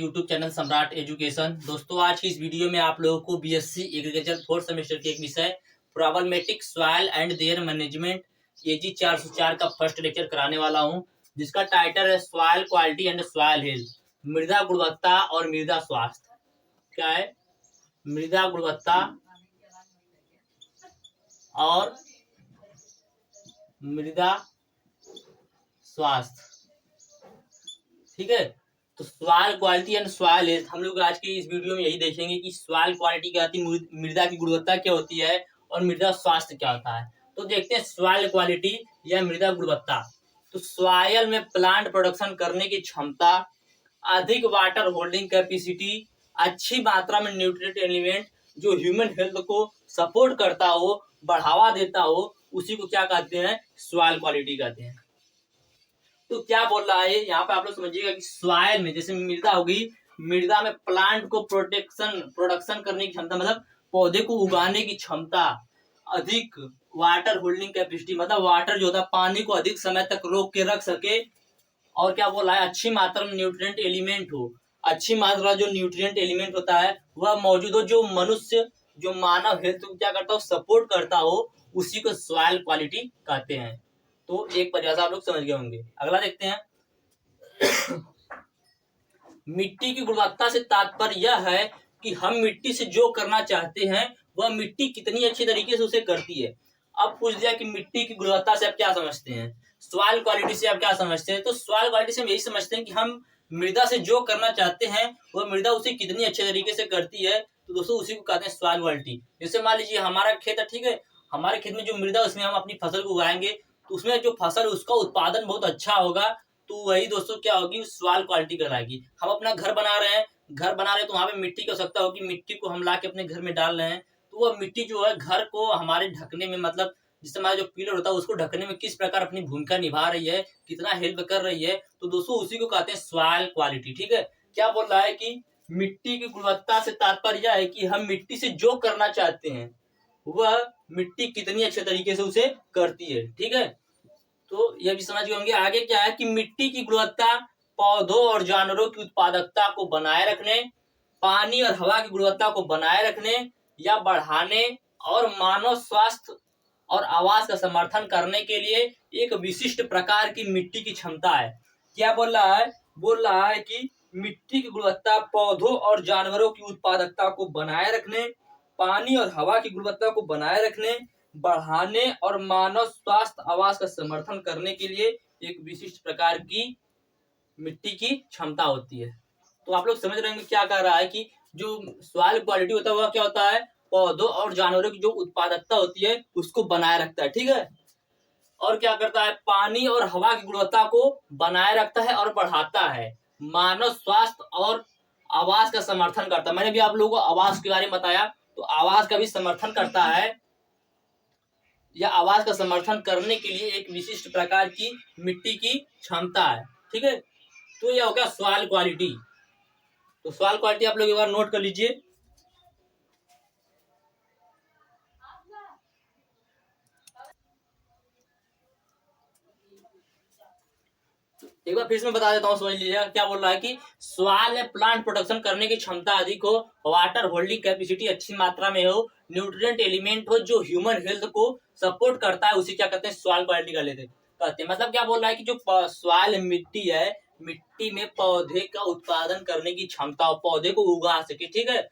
YouTube channel सम्राट education. दोस्तों, आज की इस वीडियो में आप लोगों को बीएससी एग्रीकल्चर फोर्थ सेमेस्टर के एक विषय probabilistic soil and their management AG 404 का फर्स्ट लेक्चर कराने वाला हूं, जिसका टाइटल है soil quality and soil health, मृदा गुणवत्ता और मृदा स्वास्थ्य। क्या है? मृदा गुणवत्ता और मृदा स्वास्थ्य। ठीक है, तो soil quality and soil health हम लोग आज की इस वीडियो में यही देखेंगे कि सॉइल क्वालिटी क्या होती है, मृदा की गुणवत्ता क्या होती है और मृदा स्वास्थ्य क्या होता है। तो देखते हैं सॉइल क्वालिटी या मृदा गुणवत्ता। तो सॉइल में प्लांट प्रोडक्शन करने की क्षमता, अधिक वाटर होल्डिंग कैपेसिटी, अच्छी मात्रा में न्यूट्रिएंट एलिमेंट जो ह्यूमन हेल्थ को सपोर्ट करता हो, बढ़ावा देता हो, उसी को क्या कहते हैं? सॉइल क्वालिटी कहते हैं। तो क्या बोल रहा है यहाँ पे, आप लोग समझिएगा कि सॉइल में जैसे मृदा होगी, मृदा में प्लांट को प्रोडक्शन करने की क्षमता, मतलब पौधे को उगाने की क्षमता, अधिक वाटर होल्डिंग कैपेसिटी, मतलब वाटर जो होता है पानी को अधिक समय तक रोक के रख सके। और क्या बोल रहा है? अच्छी मात्रा में न्यूट्रिएंट एलिमेंट हो, अच्छी मात्रा जो न्यूट्रिएंट एलिमेंट होता है वह मौजूद हो, जो मनुष्य जो मानव हेल्थ को क्या करता हो, सपोर्ट करता हो, उसी को सॉइल क्वालिटी कहते हैं। तो एक परिभाषा आप लोग समझ गए होंगे। अगला देखते हैं। मिट्टी की गुणवत्ता से तात्पर्य यह है कि हम मिट्टी से जो करना चाहते हैं वह मिट्टी कितनी अच्छी तरीके से उसे करती है। अब पूछ दिया कि मिट्टी की गुणवत्ता से आप क्या समझते हैं, सॉइल क्वालिटी से आप क्या समझते हैं। तो सॉइल क्वालिटी से हम यही समझते हैं कि हम मृदा से जो करना चाहते हैं वह मृदा उसे कितनी अच्छे तरीके से करती है। तो दोस्तों, उसी को कहते हैं सॉइल क्वालिटी। जैसे मान लीजिए हमारा खेत है, ठीक है, हमारे खेत में जो मृदा उसमें हम अपनी फसल को उगाएंगे, तो उसमें जो फसल उसका उत्पादन बहुत अच्छा होगा, तो वही दोस्तों क्या होगी? सॉइल क्वालिटी कहलाएगी। हम अपना घर बना रहे हैं, तो वहां पे मिट्टी की आवश्यकता होगी, मिट्टी को हम ला के अपने घर में डाल रहे हैं, तो वह मिट्टी जो है घर को हमारे ढकने में, मतलब जिससे हमारा जो पिलर होता है उसको ढकने में किस प्रकार अपनी भूमिका निभा रही है, कितना हेल्प कर रही है, तो दोस्तों उसी को कहते हैं सॉइल क्वालिटी। ठीक है, क्या बोल रहा है कि मिट्टी की गुणवत्ता से तात्पर्य है कि हम मिट्टी से जो करना चाहते हैं वह मिट्टी कितनी अच्छे तरीके से उसे करती है। ठीक है, तो यह भी समझ गए होंगे। आगे क्या है कि मिट्टी की गुणवत्ता पौधों और जानवरों की उत्पादकता को बनाए रखने, पानी और हवा की गुणवत्ता को बनाए रखने या बढ़ाने और मानव स्वास्थ्य और आवास का समर्थन करने के लिए एक विशिष्ट प्रकार की मिट्टी की क्षमता है। क्या बोल रहा है? बोल रहा है कि मिट्टी की गुणवत्ता पौधों और जानवरों की उत्पादकता को बनाए रखने, पानी और हवा की गुणवत्ता को बनाए रखने, बढ़ाने और मानव स्वास्थ्य आवास का समर्थन करने के लिए एक विशिष्ट प्रकार की मिट्टी की क्षमता होती है। तो आप लोग समझ रहे हैं क्या कह रहा है कि जो सॉइल क्वालिटी होता है वह क्या होता है? पौधों और जानवरों की जो उत्पादकता होती है उसको बनाए रखता है। ठीक है, और क्या करता है? पानी और हवा की गुणवत्ता को बनाए रखता है और बढ़ाता है, मानव स्वास्थ्य और आवास का समर्थन करता है। मैंने भी आप लोगों को आवास के बारे में बताया, तो आवास का भी समर्थन करता है, या आवाज का समर्थन करने के लिए एक विशिष्ट प्रकार की मिट्टी की क्षमता है। ठीक है, तो यह हो गया सॉइल क्वालिटी। तो सॉइल क्वालिटी आप लोग एक बार नोट कर लीजिए। एक बार फिर से मैं बता देता हूँ, समझ लीजिएगा क्या बोल रहा है कि सॉइल में प्लांट प्रोडक्शन करने की क्षमता अधिक हो, वाटर होल्डिंग कैपेसिटी अच्छी मात्रा में हो, न्यूट्रिएंट एलिमेंट हो जो ह्यूमन हेल्थ को सपोर्ट करता है, उसी क्या कहते हैं? सॉइल क्वालिटी का लेते कहते हैं। मतलब क्या बोल रहा है कि जो सॉइल मिट्टी है, मिट्टी में पौधे का उत्पादन करने की क्षमता हो, पौधे को उगा सके। ठीक है,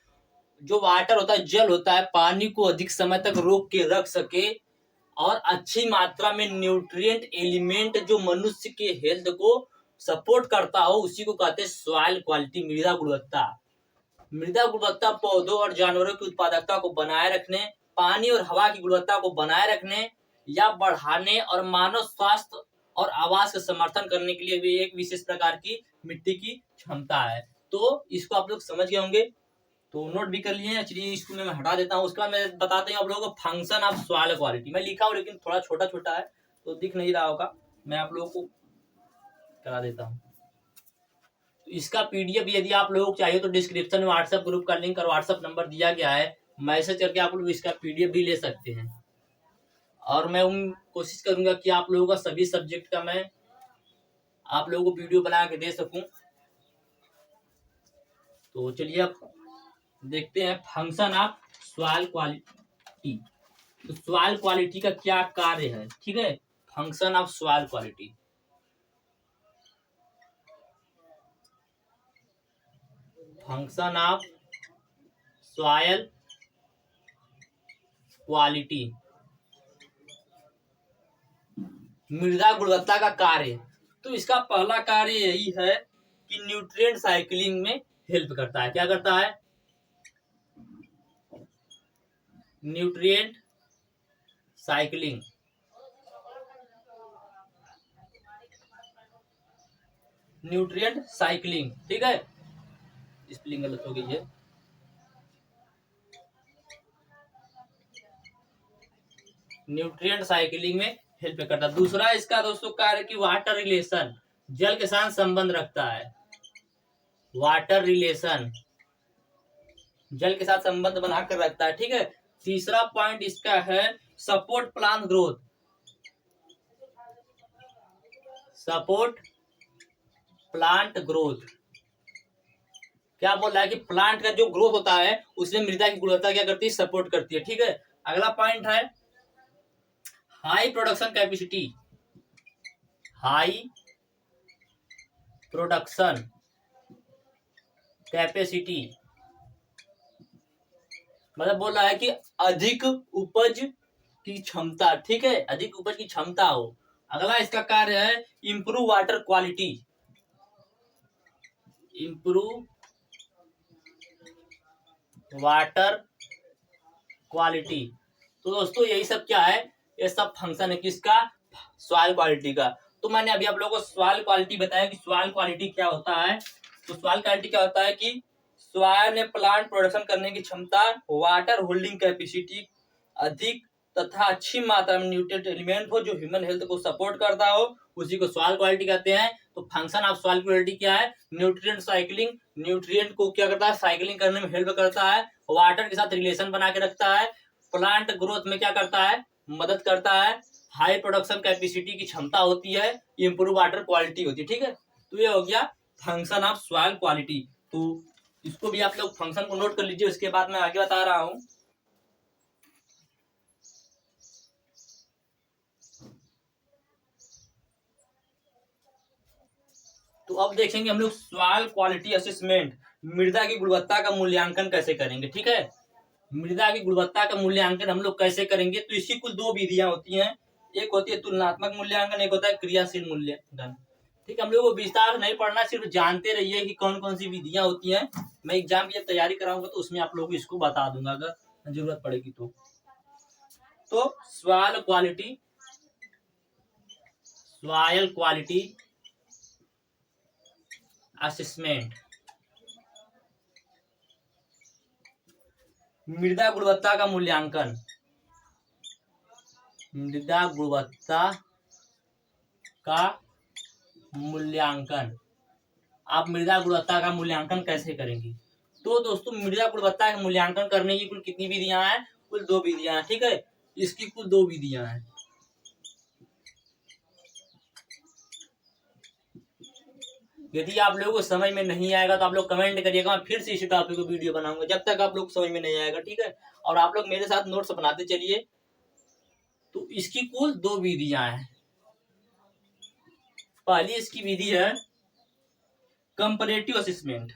जो वाटर होता है, जल होता है, पानी को अधिक समय तक रोक के रख सके, और अच्छी मात्रा में न्यूट्रिएंट एलिमेंट जो मनुष्य के हेल्थ को सपोर्ट करता हो, उसी को कहते हैं सॉइल क्वालिटी, मृदा गुणवत्ता। मृदा गुणवत्ता पौधों और जानवरों की उत्पादकता को बनाए रखने, पानी और हवा की गुणवत्ता को बनाए रखने या बढ़ाने और मानव स्वास्थ्य और आवास का समर्थन करने के लिए भी एक विशेष प्रकार की मिट्टी की क्षमता है। तो इसको आप लोग समझ गए होंगे, तो नोट भी कर लिए। चलिए इसको मैं हटा देता हूँ। उसके बाद मैं बताते हैं आप लोगों को फंक्शन ऑफ सॉइल क्वालिटी। मैं लिखा हूँ लेकिन थोड़ा छोटा छोटा है तो दिख नहीं रहा होगा, मैं आप लोगों को करा देता हूँ। तो इसका पीडीएफ यदि आप लोगों को चाहिए तो डिस्क्रिप्शन में व्हाट्सएप ग्रुप का लिंक और व्हाट्सएप नंबर दिया गया है, मैसेज करके आप लोग इसका पीडीएफ भी ले सकते हैं। और मैं कोशिश करूंगा कि आप लोगों का सभी सब्जेक्ट का मैं आप लोगों को वीडियो बना के दे सकूं। तो चलिए अब देखते हैं फंक्शन ऑफ सॉइल क्वालिटी। तो सॉइल क्वालिटी का क्या कार्य है, ठीक है। Function of soil quality, function of soil quality, मृदा गुणवत्ता का कार्य। तो इसका पहला कार्य यही है कि न्यूट्रिएंट साइकिलिंग में हेल्प करता है। क्या करता है? न्यूट्रिएंट साइकिलिंग, न्यूट्रिएंट साइकिलिंग, ठीक है। स्पेलिंग गलत हो गई है। न्यूट्रिएंट साइकिलिंग में हेल्प करता है। दूसरा इसका दोस्तों कार्य कि वाटर रिलेशन, जल के साथ संबंध रखता है। वाटर रिलेशन, जल के साथ संबंध बनाकर रखता है, ठीक है। तीसरा पॉइंट इसका है support plant growth, support plant growth. क्या बोल रहा है कि प्लांट का जो ग्रोथ होता है उसमें मृदा की गुणवत्ता क्या करती है? सपोर्ट करती है, ठीक है। अगला पॉइंट है high production capacity, high production capacity, मतलब बोल रहा है कि अधिक उपज की क्षमता, ठीक है, अधिक उपज की क्षमता हो। अगला इसका कार्य है improve water quality, improve water quality. तो दोस्तों यही सब क्या है? ये सब फंक्शन है किसका? सॉइल क्वालिटी का। तो मैंने अभी आप लोगों को सॉइल क्वालिटी बताया कि सॉइल क्वालिटी क्या होता है। तो सॉइल क्वालिटी क्या होता है कि सॉइल में प्लांट प्रोडक्शन करने की क्षमता, वाटर होल्डिंग कैपेसिटी अधिक तथा अच्छी मात्रा में न्यूट्रिएंट एलिमेंट हो जो ह्यूमन हेल्थ को सपोर्ट करता हो, उसी को सॉइल क्वालिटी कहते हैं। तो फंक्शन ऑफ सॉइल क्वालिटी क्या है? न्यूट्रिएंट साइकिलिंग, न्यूट्रिएंट को क्या करता है? साइकिलिंग करने में हेल्प करता है, वाटर के साथ रिलेशन बना के रखता है, प्लांट ग्रोथ में क्या करता है? मदद करता है, हाई प्रोडक्शन कैपेसिटी की क्षमता होती है, इंप्रूव वाटर क्वालिटी होती है, ठीक है। तो ये हो गया फंक्शन ऑफ सॉइल क्वालिटी। तो इसको भी आप लोग फंक्शन को नोट कर लीजिए, उसके बाद मैं आगे बता रहा हूं। तो अब देखेंगे हम लोग सॉइल क्वालिटी असेसमेंट, मृदा की गुणवत्ता का मूल्यांकन कैसे करेंगे, ठीक है। मृदा की गुणवत्ता का मूल्यांकन हम लोग कैसे करेंगे? तो इसकी कुल दो विधियां होती हैं, एक होती है तुलनात्मक मूल्यांकन, एक होता है क्रियाशील मूल्यांकन, ठीक है। हम लोग को विस्तार नहीं पढ़ना, सिर्फ जानते रहिए कि कौन कौन सी विधियां होती हैं। मैं एग्जाम की जब तैयारी कराऊंगा तो उसमें आप लोगों को इसको बता दूंगा अगर जरूरत पड़ेगी तो soil quality, soil quality assessment, मृदा गुणवत्ता का मूल्यांकन, मृदा गुणवत्ता का मूल्यांकन। आप मृदा गुणवत्ता का मूल्यांकन कैसे करेंगे? तो दोस्तों मृदा गुणवत्ता का मूल्यांकन करने की कुल कितनी विधियां हैं? कुल दो विधियां हैं, ठीक है। इसकी कुल दो विधियां हैं। यदि आप लोगों को समझ में नहीं आएगा तो आप लोग कमेंट करिएगा, मैं फिर से इसी टॉपिक को वीडियो बनाऊंगा जब तक आप लोग समझ में नहीं आएगा, ठीक है। और आप लोग मेरे साथ नोट्स बनाते चलिए। तो इसकी कुल दो विधियां हैं। पहली इसकी विधि है कंपैरेटिव असेसमेंट,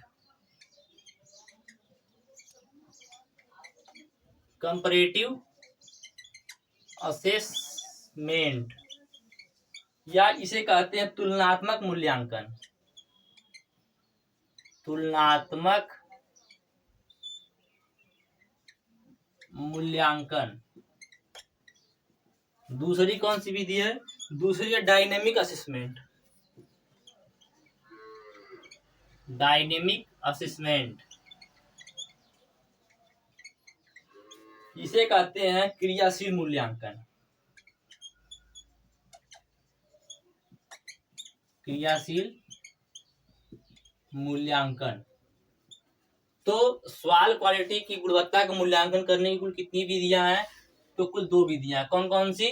कंपैरेटिव असेसमेंट, या इसे कहते हैं तुलनात्मक मूल्यांकन, तुलनात्मक मूल्यांकन। दूसरी कौन सी विधि है? दूसरी है डायनेमिक असेसमेंट, डायनेमिक असेसमेंट, इसे कहते हैं क्रियाशील मूल्यांकन, क्रियाशील मूल्यांकन। तो सॉइल क्वालिटी की गुणवत्ता का मूल्यांकन करने की कुल कितनी विधियां हैं? तो कुल दो विधियां। कौन कौन सी?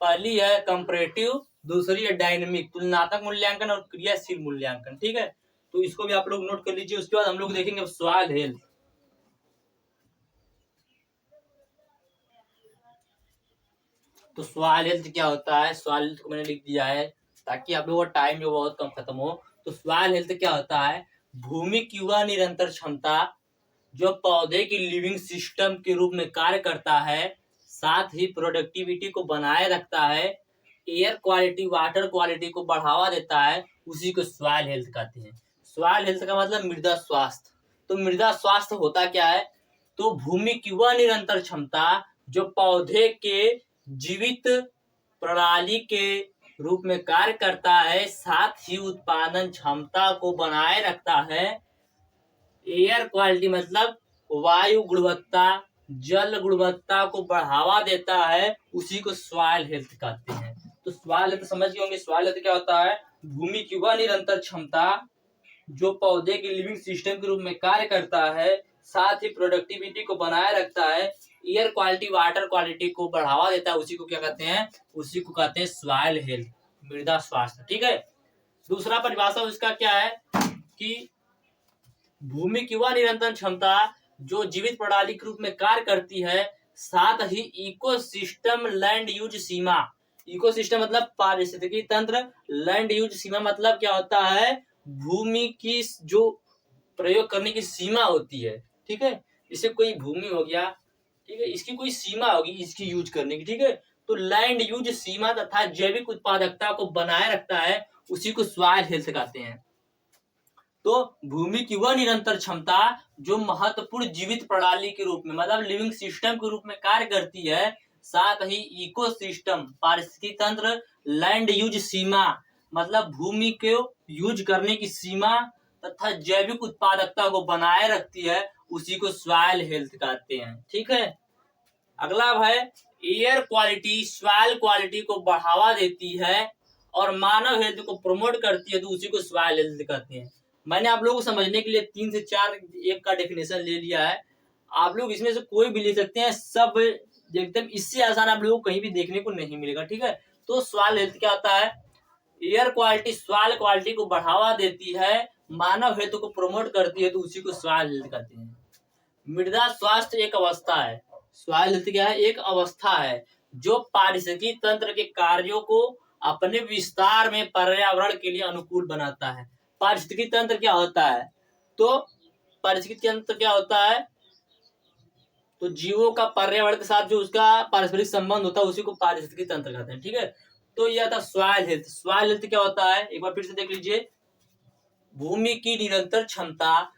पहली है कंपैरेटिव, दूसरी है डायनेमिक, तुलनात्मक मूल्यांकन और क्रियाशील मूल्यांकन, ठीक है। तो इसको भी आप लोग नोट कर लीजिए। उसके बाद हम लोग देखेंगे सॉइल हेल्थ। तो सॉइल हेल्थ क्या होता है, सॉइल हेल्थ को मैंने लिख दिया है ताकि आप लोगों का टाइम जो बहुत कम खत्म हो। तो सॉइल हेल्थ क्या होता है, भूमि की वह निरंतर क्षमता जो पौधे की लिविंग सिस्टम के रूप में कार्य करता है, साथ ही प्रोडक्टिविटी को बनाए रखता है, एयर क्वालिटी वाटर क्वालिटी को बढ़ावा देता है, उसी को सॉइल हेल्थ कहते हैं। सॉइल हेल्थ का मतलब मृदा स्वास्थ्य। तो मृदा स्वास्थ्य होता क्या है, तो भूमि की वह निरंतर क्षमता जो पौधे के जीवित प्रणाली के रूप में कार्य करता है, साथ ही उत्पादन क्षमता को बनाए रखता है। एयर क्वालिटी मतलब वायु गुणवत्ता, जल गुणवत्ता को बढ़ावा देता है, उसी को सॉइल हेल्थ कहते हैं। तो सॉइल हेल्थ समझ गए होंगे। सॉइल हेल्थ क्या होता है, भूमि की वह निरंतर क्षमता जो पौधे के लिविंग सिस्टम के रूप में कार्य करता है, साथ ही प्रोडक्टिविटी को बनाए रखता है, एयर क्वालिटी वाटर क्वालिटी को बढ़ावा देता है, उसी को क्या कहते हैं, उसी को कहते हैं सॉइल हेल्थ, मृदा स्वास्थ्य। ठीक है। दूसरा परिभाषा उसका क्या है कि भूमि की वह निरंतर क्षमता जो जीवित प्रणाली के रूप में कार्य करती है, साथ ही इकोसिस्टम लैंड यूज सीमा। इकोसिस्टम मतलब पारिस्थितिकी तंत्र, लैंड यूज सीमा मतलब क्या होता है, भूमि की जो प्रयोग करने की सीमा होती है। ठीक है, जैसे कोई भूमि हो गया, ठीक है, इसकी कोई सीमा होगी इसकी यूज करने की। ठीक है, तो लैंड यूज सीमा तथा जैविक उत्पादकता को बनाए रखता है, उसी को सॉइल हेल्थ कहते हैं। तो भूमि की वह निरंतर क्षमता जो महत्वपूर्ण जीवित प्रणाली के रूप में मतलब लिविंग सिस्टम के रूप में कार्य करती है, साथ ही इकोसिस्टम पारिस्थितिकी तंत्र, लैंड यूज सीमा मतलब भूमि को यूज करने की सीमा तथा जैविक उत्पादकता को बनाए रखती है, उसी को सॉइल हेल्थ कहते हैं। ठीक है। अगला है एयर क्वालिटी। सॉइल क्वालिटी को बढ़ावा देती है और मानव हेल्थ को प्रमोट करती है, तो उसी को सॉइल हेल्थ कहते हैं। मैंने आप लोगों को समझने के लिए 3 से 4 एक का डेफिनेशन ले लिया है। आप लोग इसमें से कोई भी ले सकते हैं, सब एकदम इससे आसान आप लोगों को कहीं भी देखने को नहीं मिलेगा। ठीक है। तो सॉइल हेल्थ क्या होता है, एयर क्वालिटी सॉइल क्वालिटी को बढ़ावा देती है, मानव हेल्थ को प्रमोट करती है, तो उसी को सॉइल हेल्थ कहते हैं। मृदा स्वास्थ्य एक अवस्था है। सॉइल हेल्थ क्या है, एक अवस्था है जो पारिस्थितिकी तंत्र के कार्यों को अपने विस्तार में पर्यावरण के लिए अनुकूल बनाता है। पारिस्थितिकी तंत्र क्या होता है, तो पारिस्थितिकी तंत्र क्या होता है, तो जीवों का पर्यावरण के साथ जो उसका पारस्परिक संबंध होता है, उसी को पारिस्थितिकी तंत्र कहते हैं। ठीक है। तो यह था सॉइल हेल्थ। सॉइल हेल्थ क्या होता है, एक बार फिर से देख लीजिए। भूमि की निरंतर क्षमता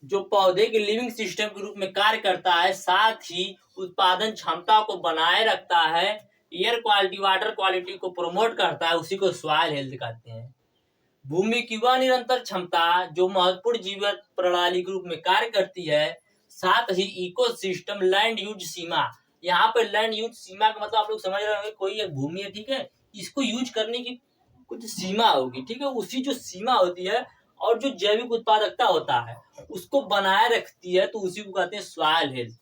जो पौधे के लिविंग सिस्टम के रूप में कार्य करता है, साथ ही उत्पादन क्षमता को बनाए रखता है, एयर क्वालिटी वाटर क्वालिटी को प्रमोट करता है, उसी को सॉइल हेल्थ कहते हैं। भूमि की वह निरंतर क्षमता जो महत्वपूर्ण जीवित प्रणाली के रूप में कार्य करती है, साथ ही इकोसिस्टम लैंड यूज सीमा। यहाँ पे लैंड यूज सीमा का मतलब आप लोग समझ रहे होंगे, कोई एक भूमि है, ठीक है, इसको यूज करने की कुछ सीमा होगी। ठीक है, उसी जो सीमा होती है और जो जैविक उत्पादकता होता है उसको बनाए रखती है, तो उसी को कहते हैं सॉइल हेल्थ।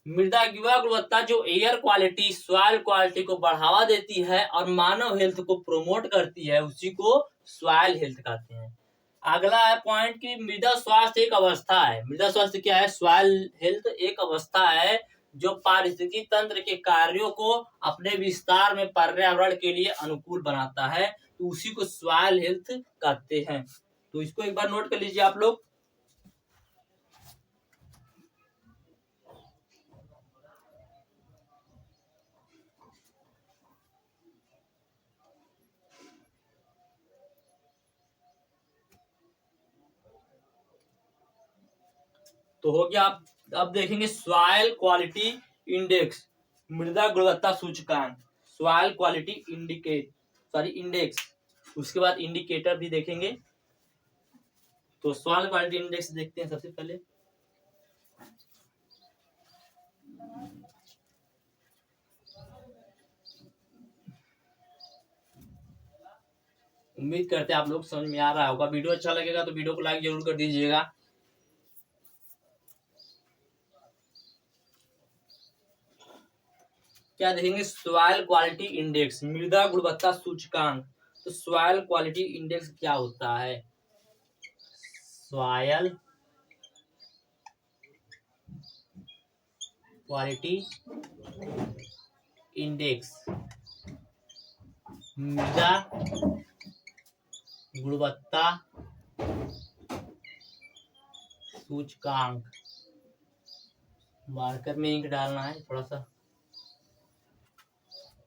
मृदा की वह गुणवत्ता जो एयर क्वालिटी सॉइल क्वालिटी को बढ़ावा देती है और मानव हेल्थ को प्रमोट करती है, उसी को सॉइल हेल्थ कहते हैं। अगला है पॉइंट कि मृदा स्वास्थ्य एक अवस्था है। मृदा स्वास्थ्य क्या है, सॉइल हेल्थ एक अवस्था है जो पारिस्थितिकी तंत्र के कार्यों को अपने विस्तार में पर्यावरण के लिए अनुकूल बनाता है, तो उसी को सॉइल हेल्थ कहते हैं। तो इसको एक बार नोट कर लीजिए आप लोग। तो हो गया। आप अब देखेंगे सॉइल क्वालिटी इंडेक्स, मृदा गुणवत्ता सूचकांक, सॉइल क्वालिटी इंडेक्स। उसके बाद इंडिकेटर भी देखेंगे। तो सॉइल क्वालिटी इंडेक्स देखते हैं सबसे पहले। उम्मीद करते हैं आप लोग समझ में आ रहा होगा। वीडियो अच्छा लगेगा तो वीडियो को लाइक जरूर कर दीजिएगा। क्या देखेंगे, सॉइल क्वालिटी इंडेक्स, मृदा गुणवत्ता सूचकांक। तो सॉइल क्वालिटी इंडेक्स क्या होता है, सॉयल क्वालिटी इंडेक्स, मृदा गुणवत्ता सूचकांक। मार्कर में इंक डालना है, थोड़ा सा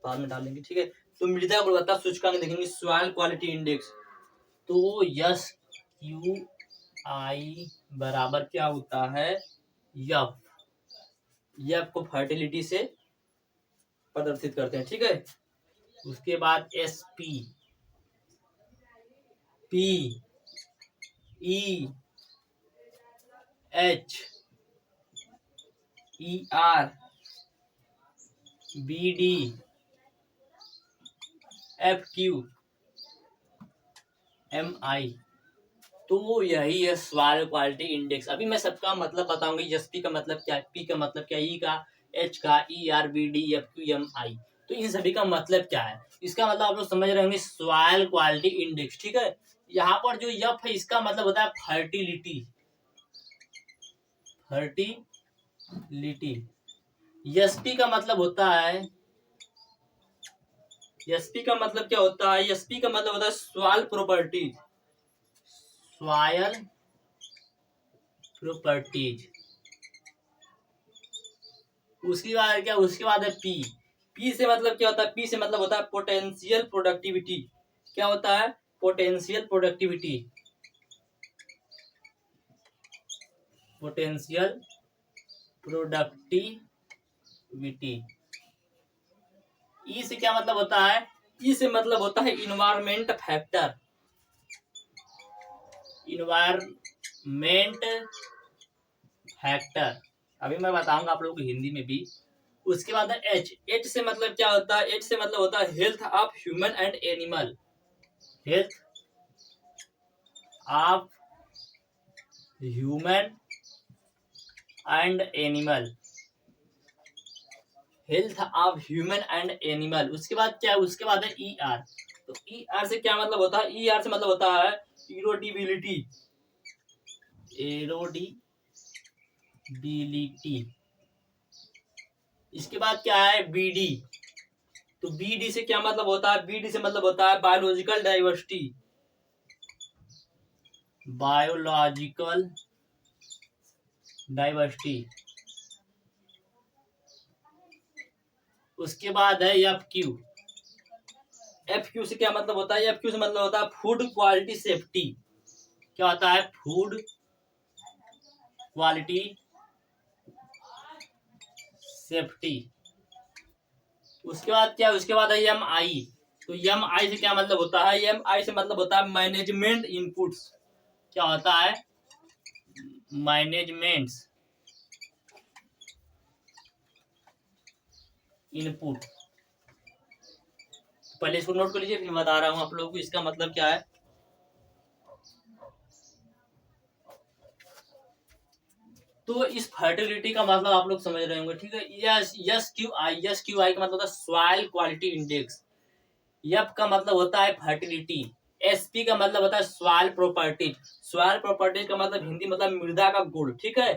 बाद में डालेंगे, ठीक है। तो मृदा गुणवत्ता सूचकांक देखेंगे, सॉइल क्वालिटी इंडेक्स। तो यस क्यू आई बराबर क्या होता है, यफ। यफ को फर्टिलिटी से प्रदर्शित करते हैं, ठीक है। उसके बाद S P, P E H E R B D F Q M I. तो यही है सॉइल क्वालिटी इंडेक्स। अभी मैं सबका मतलब बताऊंगा। एस पी का मतलब क्या है, पी का मतलब क्या है, ई का, एच का, E R B D F Q M I. तो इन सभी का मतलब क्या है, इसका मतलब आप लोग समझ रहे होंगे, सॉइल क्वालिटी इंडेक्स, ठीक है। यहाँ पर जो एफ है इसका मतलब होता है फर्टिलिटी, फर्टिलिटी। एसपी का मतलब होता है, एसपी का मतलब क्या होता है, एसपी का मतलब होता है सॉइल प्रॉपर्टी, सॉइल प्रॉपर्टीज। उसके बाद क्या, उसके बाद है पी। पी से मतलब क्या होता है, पी से मतलब होता है पोटेंशियल प्रोडक्टिविटी। क्या होता है, पोटेंशियल प्रोडक्टिविटी, पोटेंशियल प्रोडक्टिविटी। ई से क्या मतलब होता है, ई से मतलब होता है इन्वायरमेंट फैक्टर, इन्वायरमेंट फैक्टर। अभी मैं बताऊंगा आप लोगों को हिंदी में भी। उसके बाद है एच। एच से मतलब क्या होता है, एच से मतलब होता है health of human and animal, health of human and animal, health of human and animal. उसके बाद क्या है, उसके बाद है ई आर। तो ई आर से क्या मतलब होता है, ई आर से मतलब होता है इरोडिबिलिटी, एरोडिबिलिटी। इसके बाद क्या है बी डी। तो बी डी से क्या मतलब होता है, बी डी से मतलब होता है बायोलॉजिकल डाइवर्सिटी, बायोलॉजिकल डाइवर्सिटी। उसके बाद है एफ क्यू। एफ क्यू से क्या मतलब होता है, एफ क्यू से मतलब होता है फूड क्वालिटी सेफ्टी। क्या होता है, फूड क्वालिटी सेफ्टी। उसके बाद क्या, उसके बाद है एम आई। तो एम आई से क्या मतलब होता है, एम आई से मतलब होता है मैनेजमेंट इनपुट्स। क्या होता है, मैनेजमेंट इनपुट। पहले इसको नोट कर लीजिए, फिर बता रहा हूं आप लोगों को इसका मतलब क्या है। तो इस फर्टिलिटी का मतलब आप लोग समझ रहे होंगे, ठीक है। Yes, yes Q I, yes Q I का मतलब होता है सॉइल क्वालिटी इंडेक्स। एफ का मतलब होता है फर्टिलिटी। एसपी का मतलब होता है सॉइल प्रॉपर्टीज। सॉइल प्रॉपर्टीज का मतलब हिंदी मतलब मृदा का गुण, ठीक है।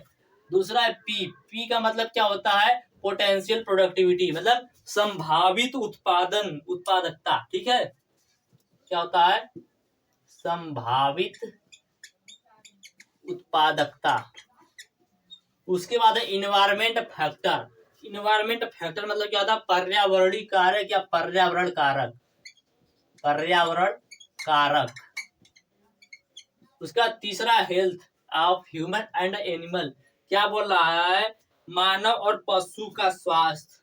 दूसरा है पी। पी का मतलब क्या होता है, पोटेंशियल प्रोडक्टिविटी, मतलब संभावित उत्पादन, उत्पादकता, ठीक है। क्या होता है, संभावित उत्पादकता। उसके बाद है इन्वायरमेंट फैक्टर। इन्वायरमेंट फैक्टर मतलब क्या होता है, पर्यावरणीय कारक या पर्यावरण कारक, पर्यावरण कारक। उसका तीसरा health of human and animal. क्या बोल रहा है, मानव और पशु का स्वास्थ्य,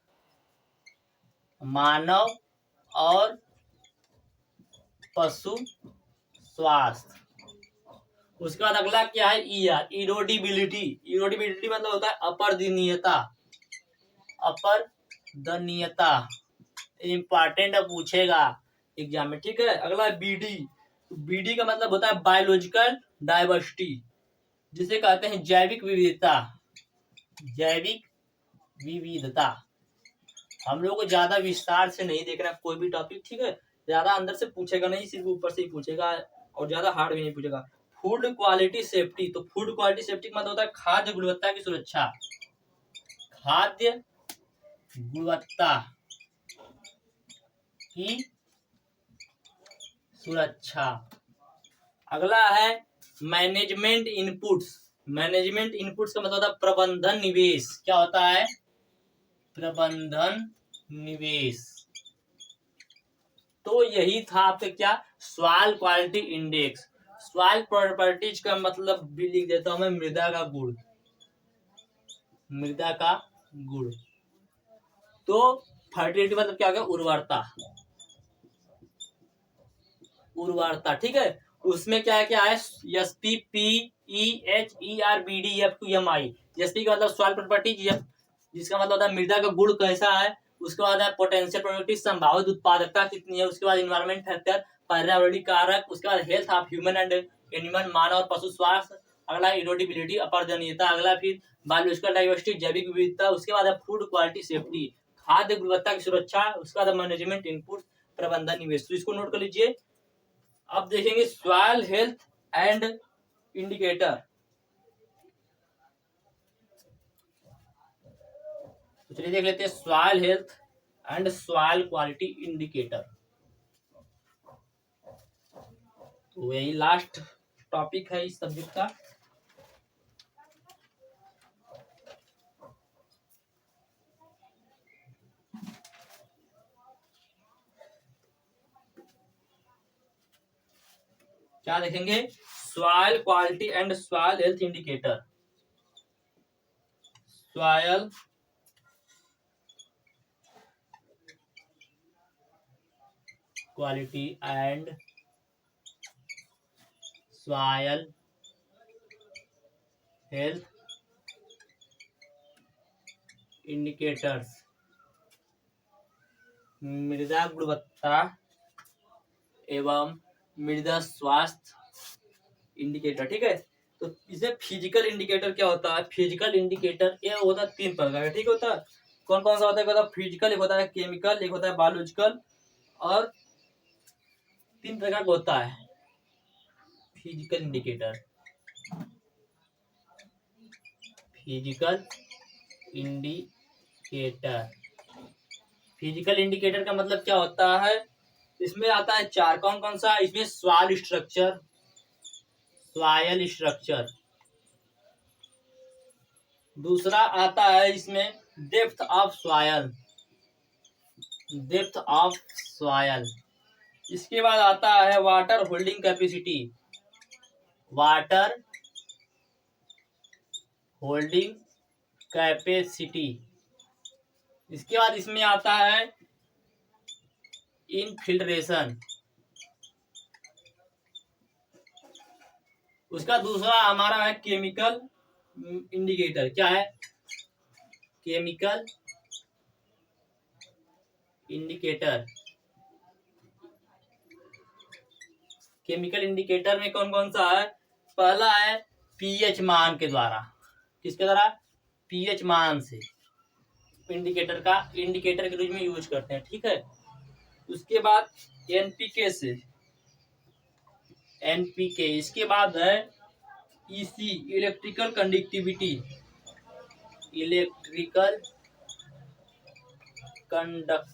मानव और पशु स्वास्थ्य। उसके बाद अगला क्या है, ई आर, इरोडिबिलिटी। इरोडिबिलिटी मतलब होता है अपरदनीयता, अपरदनीयता। इंपॉर्टेंट पूछेगा एग्जाम में, ठीक है। अगला बी डी। बीडी का मतलब होता है बायोलॉजिकल डाइवर्सिटी, जिसे कहते हैं जैविक विविधता, जैविक विविधता। हम लोग को ज्यादा विस्तार से नहीं देखना कोई भी टॉपिक, ठीक है। ज्यादा अंदर से पूछेगा नहीं, सिर्फ ऊपर से ही पूछेगा और ज्यादा हार्ड भी नहीं पूछेगा। Food quality safety. तो फूड क्वालिटी सेफ्टी का मतलब होता है खाद्य गुणवत्ता की सुरक्षा, खाद्य गुणवत्ता की सुरक्षा। अगला है मैनेजमेंट इनपुट्स। मैनेजमेंट इनपुट्स का मतलब होता है प्रबंधन निवेश। क्या होता है? प्रबंधन निवेश। तो यही था आपका क्या, soil quality index. Soil properties का मतलब भी लिख देता हूं मैं, मृदा का गुण, मृदा का गुण। तो फर्टिलिटी मतलब क्या हो गया, उर्वरता, उर्वरता, ठीक है। उसमें क्या है, क्या है, SP P E H E R B D F Q M I. SP का मतलब सॉइल प्रॉपर्टीज, जिसका मतलब होता है मृदा का गुण कैसा है। उसके बाद है पोटेंशियल प्रोडक्टिव, संभावित उत्पादकता कितनी है। उसके बाद इन्वायरमेंट फैक्टर, पर्यावरणीय कारक। उसके बाद health of human and animal, मानव और पशु स्वास्थ्य। अगला इरोडिबिलिटी, अपर्जनीयता। अगला फिर बायोलॉजिकल डाइवर्सिटी, जैविक विविधता। उसके बाद है फूड क्वालिटी सेफ्टी, खाद्य गुणवत्ता की सुरक्षा। उसके बाद मैनेजमेंट इनपुट, प्रबंधन निवेश। तो इसको नोट कर लीजिए। अब देखेंगे सॉइल हेल्थ एंड इंडिकेटर। तो चलिए देख लेते हैं soil health and soil quality indicator. तो यही लास्ट टॉपिक है इस सब्जेक्ट का। क्या देखेंगे, soil quality and soil health indicator. Soil quality and soil health indicators, मृदा गुणवत्ता एवं मृदा स्वास्थ्य इंडिकेटर, ठीक है। तो इसमें फिजिकल इंडिकेटर क्या होता है, फिजिकल इंडिकेटर ये होता है 3 प्रकार का, ठीक होता है। कौन कौन सा होता है, फिजिकल, एक होता है केमिकल, एक होता है बायोलॉजिकल, और 3 प्रकार का होता है physical indicator. Physical indicator, physical indicator का मतलब क्या होता है, इसमें आता है 4। कौन कौन सा, इसमें सॉइल स्ट्रक्चर, सॉइल स्ट्रक्चर। दूसरा आता है इसमें depth of soil, depth of soil. इसके बाद आता है water holding capacity, water holding capacity. इसके बाद इसमें आता है इनफिल्ट्रेशन। उसका दूसरा हमारा है केमिकल इंडिकेटर। क्या है, केमिकल इंडिकेटर। केमिकल इंडिकेटर में कौन कौन सा है, पहला है पीएच मान के द्वारा, किसके द्वारा, पीएच मान से इंडिकेटर के रूप में यूज करते हैं, ठीक है। उसके बाद एनपीके से, एनपीके। इसके बाद है EC, electrical conductivity, electrical conductivity.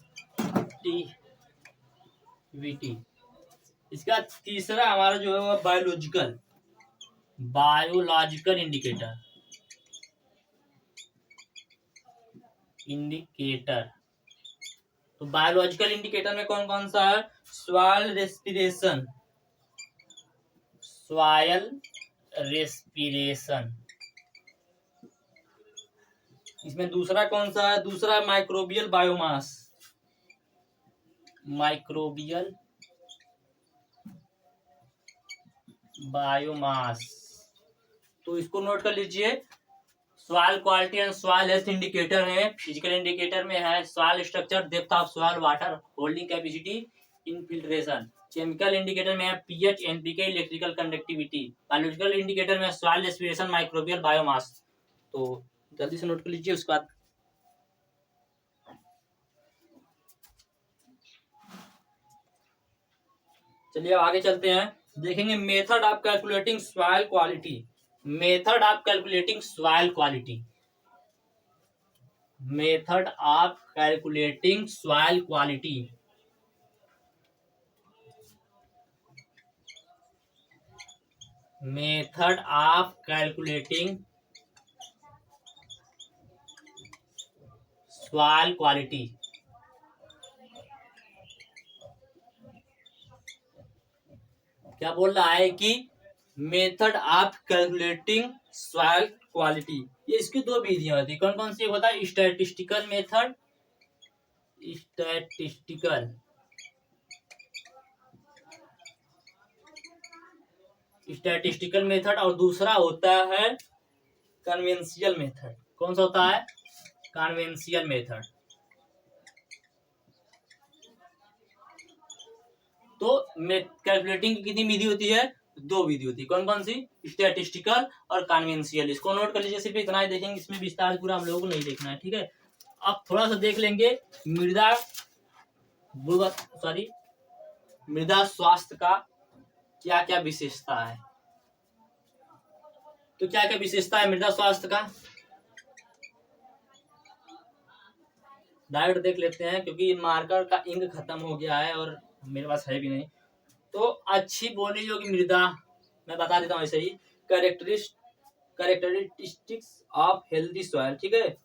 इसका तीसरा हमारा जो है वो बायोलॉजिकल, बायोलॉजिकल इंडिकेटर, इंडिकेटर। तो बायोलॉजिकल इंडिकेटर में कौन कौन सा है, सॉइल रेस्पिरेशन, सॉइल रेस्पिरेशन। इसमें दूसरा कौन सा है, दूसरा माइक्रोबियल बायोमास, माइक्रोबियल बायोमास। तो इसको नोट कर लीजिए। Soil quality and soil health indicator है, फिजिकल इंडिकेटर में है soil structure, depth of soil, water holding capacity, infiltration. Chemical indicator में है pH, NPK, electrical conductivity. Biological indicator में सॉइल रेस्पिरेशन, माइक्रोबियल बायोमास। तो जल्दी से नोट कर लीजिए। उसके बाद चलिए आगे चलते हैं। देखेंगे method of calculating soil quality, method of calculating soil quality, method of calculating soil quality. Method of calculating soil quality. क्या बोल रहा है कि method of calculating soil quality, ये इसकी दो विधियां होती है। कौन कौन सी होता है? स्टैटिस्टिकल मेथड, स्टैटिस्टिकल मेथड, और दूसरा होता है कन्वेंशियल मेथड। कौन सा होता है? Conventional method. तो कैलकुलेटिंग की कितनी विधि होती है? दो विधि होती है। कौन कौन सी? स्टैटिस्टिकल और कन्वेंशियल। इसको नोट कर लीजिए, सिर्फ इतना ही देखेंगे, इसमें विस्तार पूरा हम लोगों को नहीं देखना है, ठीक है। अब थोड़ा सा देख लेंगे मृदा मृदा स्वास्थ्य का क्या क्या विशेषता है। तो क्या क्या विशेषता है मृदा स्वास्थ्य का, डायरेक्ट देख लेते हैं, क्योंकि मार्कर का इंक खत्म हो गया है और मेरे पास है भी नहीं। तो अच्छी बोने योग्य मृदा, मैं बता देता हूँ ऐसे ही, कैरेक्टरिस्टिक्स ऑफ हेल्दी सॉइल, ठीक है।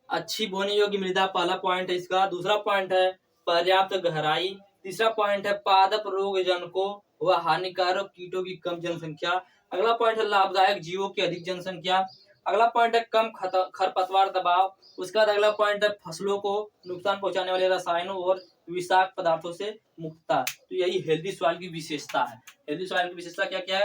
अच्छी बोने योग्य मृदा पहला पॉइंट है इसका। दूसरा पॉइंट है पर्याप्त गहराई। तीसरा पॉइंट है पादप रोग जनकों व हानिकारक कीटों की कम जनसंख्या। अगला पॉइंट है लाभदायक जीवों की अधिक जनसंख्या। अगला पॉइंट है कम खरपतवार दबाव। उसके बाद अगला पॉइंट है फसलों को नुकसान पहुंचाने वाले रसायनों और विषाक्त पदार्थों से मुक्तता। तो यही हेल्दी सॉइल की विशेषता है। हेल्दी सॉइल की विशेषता क्या क्या है?